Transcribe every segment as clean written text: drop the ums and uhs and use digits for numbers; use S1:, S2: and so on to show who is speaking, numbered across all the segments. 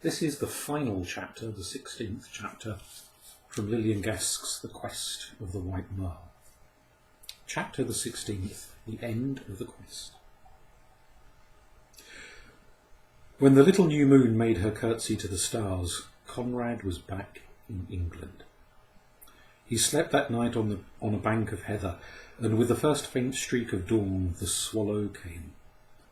S1: This is the final chapter, the 16th chapter, from Lilian Gask's The Quest of the White Merle. Chapter the 16th, the end of the quest. When the little new moon made her curtsy to the stars, Conrad was back in England. He slept that night on a bank of heather, and with the first faint streak of dawn, the swallow came.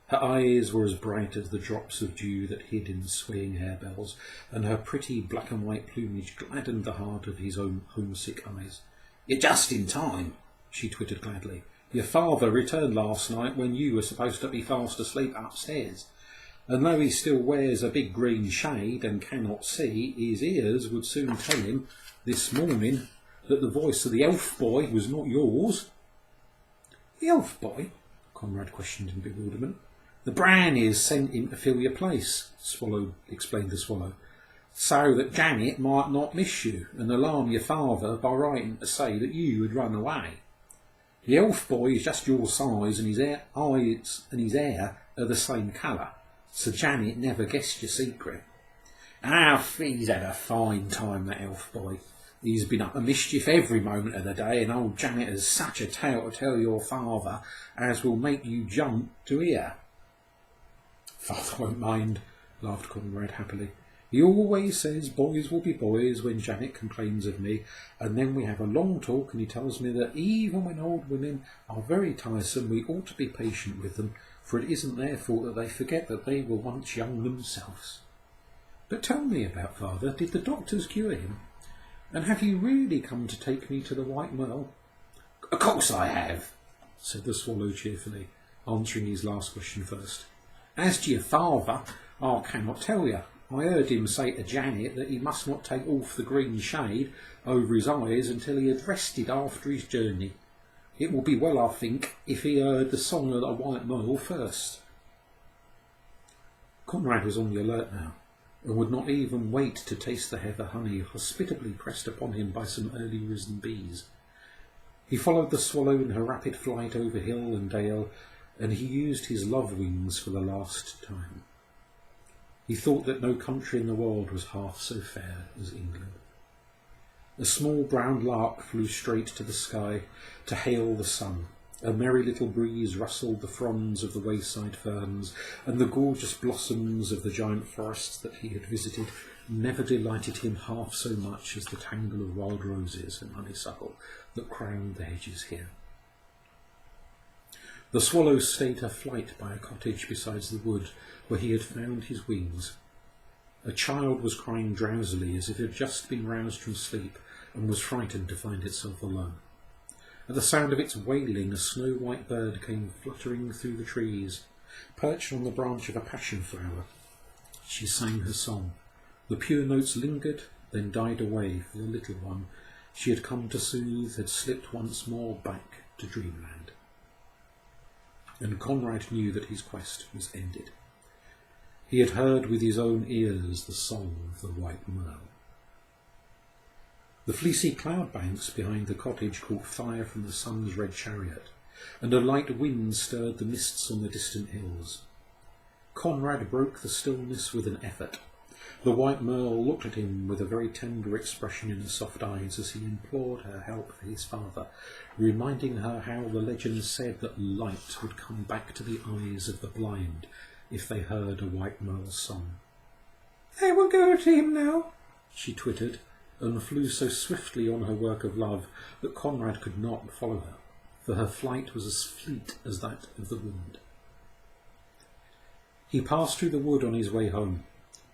S1: Her eyes were as bright as the drops of dew that hid in swaying harebells, and her pretty black and white plumage gladdened the heart of his own homesick eyes. "You're just in time," she twittered gladly. "Your father returned last night when you were supposed to be fast asleep upstairs. And though he still wears a big green shade and cannot see, his ears would soon tell him this morning that the voice of the elf boy was not yours." "The elf boy?" Conrad questioned in bewilderment. "The Brownies sent him to fill your place," explained the swallow, "so that Janet might not miss you and alarm your father by writing to say that you had run away. The elf boy is just your size, and his eyes and his hair are the same colour, so Janet never guessed your secret. Ah, he's had a fine time, that elf boy. He's been up to mischief every moment of the day, and old Janet has such a tale to tell your father as will make you jump to hear." "Father won't mind," laughed Conrad happily. "He always says boys will be boys when Janet complains of me, and then we have a long talk and he tells me that even when old women are very tiresome, we ought to be patient with them, for it isn't their fault that they forget that they were once young themselves. But tell me about father. Did the doctors cure him? And have you really come to take me to the White Merle?" "Of course I have," said the swallow cheerfully, answering his last question first. "As to your father, I cannot tell you. I heard him say to Janet that he must not take off the green shade over his eyes until he had rested after his journey. It will be well, I think, if he heard the song of the White Merle first." Conrad was on the alert now, and would not even wait to taste the heather honey hospitably pressed upon him by some early risen bees. He followed the swallow in her rapid flight over hill and dale, and he used his love wings for the last time. He thought that no country in the world was half so fair as England. A small brown lark flew straight to the sky to hail the sun. A merry little breeze rustled the fronds of the wayside ferns, and the gorgeous blossoms of the giant forests that he had visited never delighted him half so much as the tangle of wild roses and honeysuckle that crowned the hedges here. The swallow stayed her flight by a cottage beside the wood where he had found his wings. A child was crying drowsily as if it had just been roused from sleep and was frightened to find itself alone. At the sound of its wailing, a snow-white bird came fluttering through the trees. Perched on the branch of a passion flower, she sang her song. The pure notes lingered, then died away, for the little one she had come to soothe had slipped once more back to dreamland. And Conrad knew that his quest was ended. He had heard with his own ears the song of the White Merle. The fleecy cloud banks behind the cottage caught fire from the sun's red chariot, and a light wind stirred the mists on the distant hills. Conrad broke the stillness with an effort. The White Merle looked at him with a very tender expression in her soft eyes as he implored her help for his father, reminding her how the legend said that light would come back to the eyes of the blind if they heard a White Merle song. "I will go to him now," she twittered, and flew so swiftly on her work of love that Conrad could not follow her, for her flight was as fleet as that of the wind. He passed through the wood on his way home.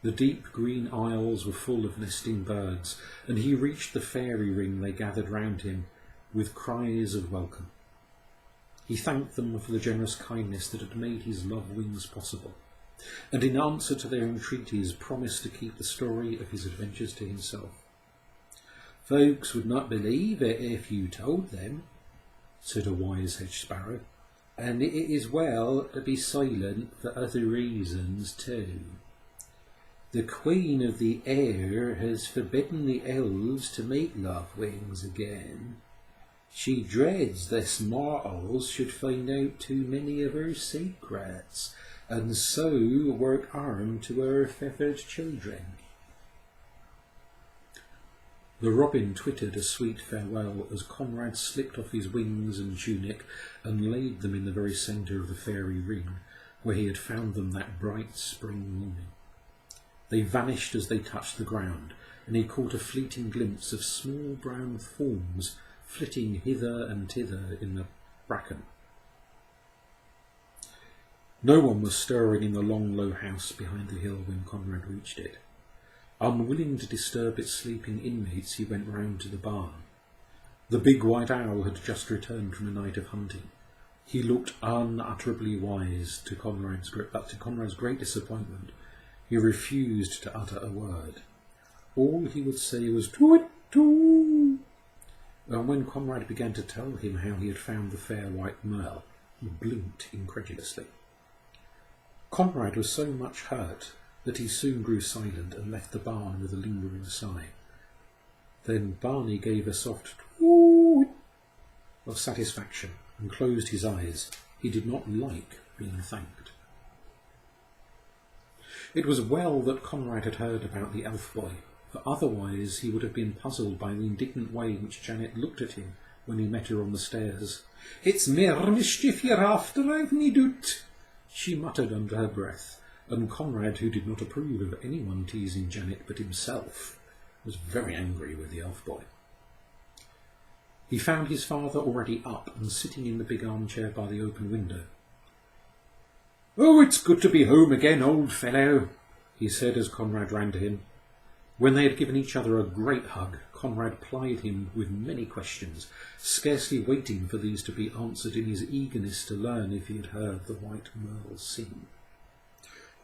S1: The deep green aisles were full of nesting birds, and he reached the fairy ring they gathered round him with cries of welcome. He thanked them for the generous kindness that had made his love wings possible, and in answer to their entreaties promised to keep the story of his adventures to himself. "Folks would not believe it if you told them," said a wise hedge sparrow, "and it is well to be silent for other reasons too. The Queen of the Air has forbidden the elves to make love wings again. She dreads lest mortals should find out too many of her secrets, and so work arm to her feathered children. The robin twittered a sweet farewell as Conrad slipped off his wings and tunic and laid them in the very centre of the fairy ring, where he had found them that bright spring morning. They vanished as they touched the ground, and he caught a fleeting glimpse of small brown forms flitting hither and thither in the bracken. No one was stirring in the long, low house behind the hill when Conrad reached it. Unwilling to disturb its sleeping inmates, he went round to the barn. The big white owl had just returned from a night of hunting. He looked unutterably wise but to Conrad's great disappointment, he refused to utter a word. All he would say was "Toot-too!" And when Conrad began to tell him how he had found the fair White Merle, he blinked incredulously. Conrad was so much hurt that he soon grew silent and left the barn with a lingering sigh. Then Barney gave a soft "toot" of satisfaction and closed his eyes. He did not like being thanked. It was well that Conrad had heard about the elf boy, for otherwise he would have been puzzled by the indignant way in which Janet looked at him when he met her on the stairs. "It's mere mischief you're after, I've nae doot," she muttered under her breath, and Conrad, who did not approve of anyone teasing Janet but himself, was very angry with the elf boy. He found his father already up and sitting in the big armchair by the open window. "Oh, it's good to be home again, old fellow," he said as Conrad ran to him. When they had given each other a great hug, Conrad plied him with many questions, scarcely waiting for these to be answered in his eagerness to learn if he had heard the White Merle sing.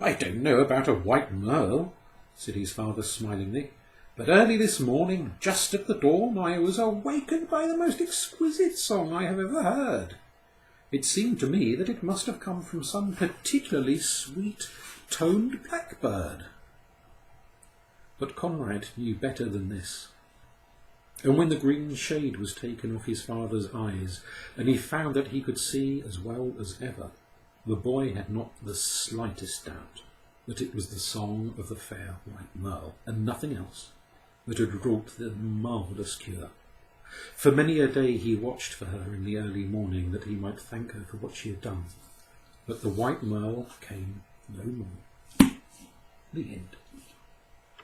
S1: "I don't know about a White Merle," said his father smilingly, "but early this morning, just at the dawn, I was awakened by the most exquisite song I have ever heard. It seemed to me that it must have come from some particularly sweet-toned blackbird." But Conrad knew better than this. And when the green shade was taken off his father's eyes, and he found that he could see as well as ever, the boy had not the slightest doubt that it was the song of the fair White Merle, and nothing else, that had wrought the marvellous cure. For many a day he watched for her in the early morning, that he might thank her for what she had done. But the White Merle came no more. The end.